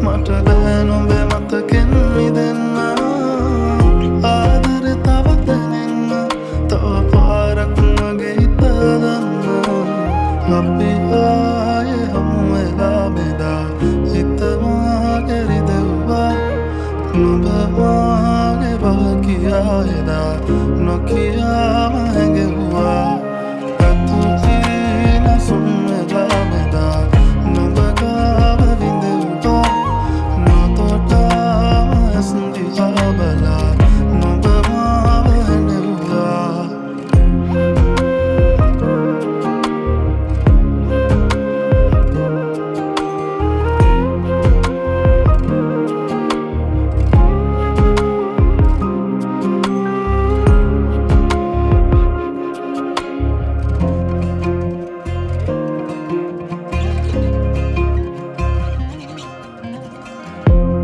මට බෑ නුඹේ මතකෙන් මිදෙන්න ආදරේ තවත් දැනෙන්න තව පාරක් මගේ හිත දන්න අපි ආයේ හමු වෙලා බෙදා හිත මාගේ රිදෙව්වා නුඹ මාගේ බව කියා එදා නොකියාම හැඟෙව්වා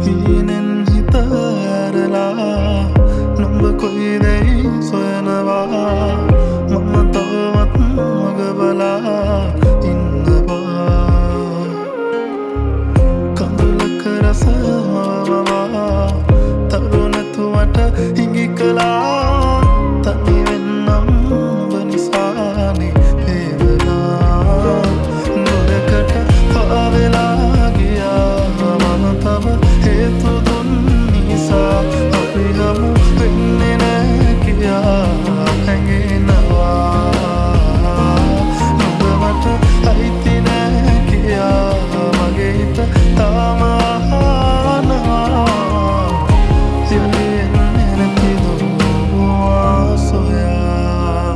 හීනෙන් හිත ඇරලා නුඹ කොයිදැයි සොයනවා මම තවමත් මග බලා ඉන්නවා කඳුලක රස මවවා තරු නැතුවට හිඟි කළා තනි වෙන්නම් නුඹ නිසානේ වේදනා නොදකට පාවෙලා ගියා මම තව හේතු දුන් නිසා අපි හමු වෙන්නේ නෑ කියා හැඟෙනවා නුඹ මට අයිති නෑ කියා මගේ හිත තාම අහනවා යන්නේ නැති දුවා සොයා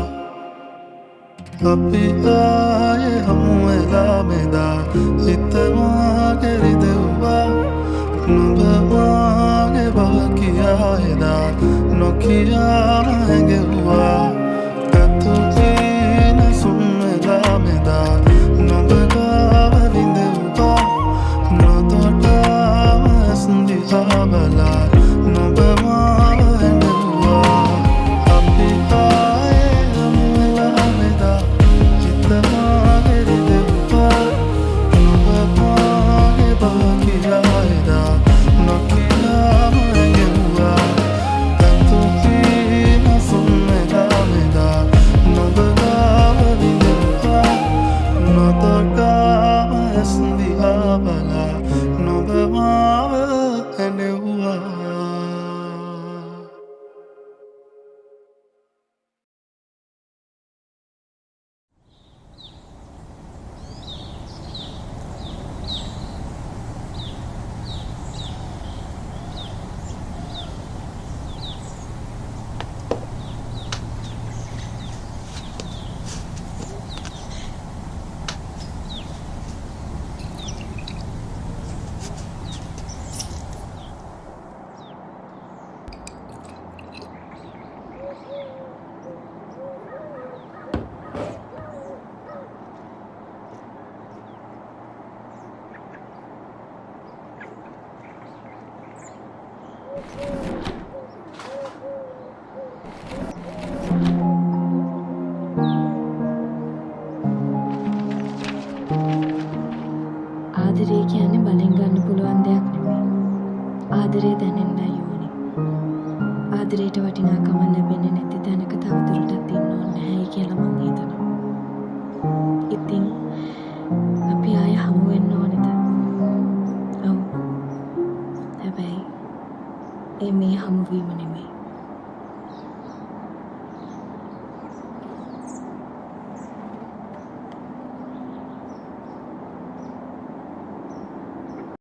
අපි ආයේ හමු වෙලා බෙදා හිත මාගේ රිදෙව්වා නුඹ මාගේ බව කියා එදා නොකියාම හැඟෙව්වා පැතුතින සුන් වෙලා බෙදා නුඹ ගාව විඳෙව්වා නොදොටාම ඇස් දිහා බලා නුඹ මාව හැඬෙව්වා අපි ආයේ හමු වෙලා බෙදා හිත මාගේ රිදෙව්වා නුඹ මාගේ බව කියා එදා නොකියාම හැඟෙව්වා පැතුතින සුන් වෙලා බෙදා නුඹ ගාව විඳෙව්වා නොදොටාම ඇස් දිහා බලා නුඹ මාව හැඬෙව්වා ආදරේ කියන්නේ බලෙන් ගන්න පුළුවන් දෙයක් නෙමෙයි. ආදරේ දැනෙන්නයි ඕනේ. ආදරේට වටිනාකම ලැබෙන්නේ නැති තැනක තවදුරටත් ඉන්න ඕනේ නැහැයි කියලා මං හිතනවා. ඉතින් අපි ආය හමු වෙන්න ඕනේද? ඔව්. හැබැයි මේ හමුවීම නෙමෙයි.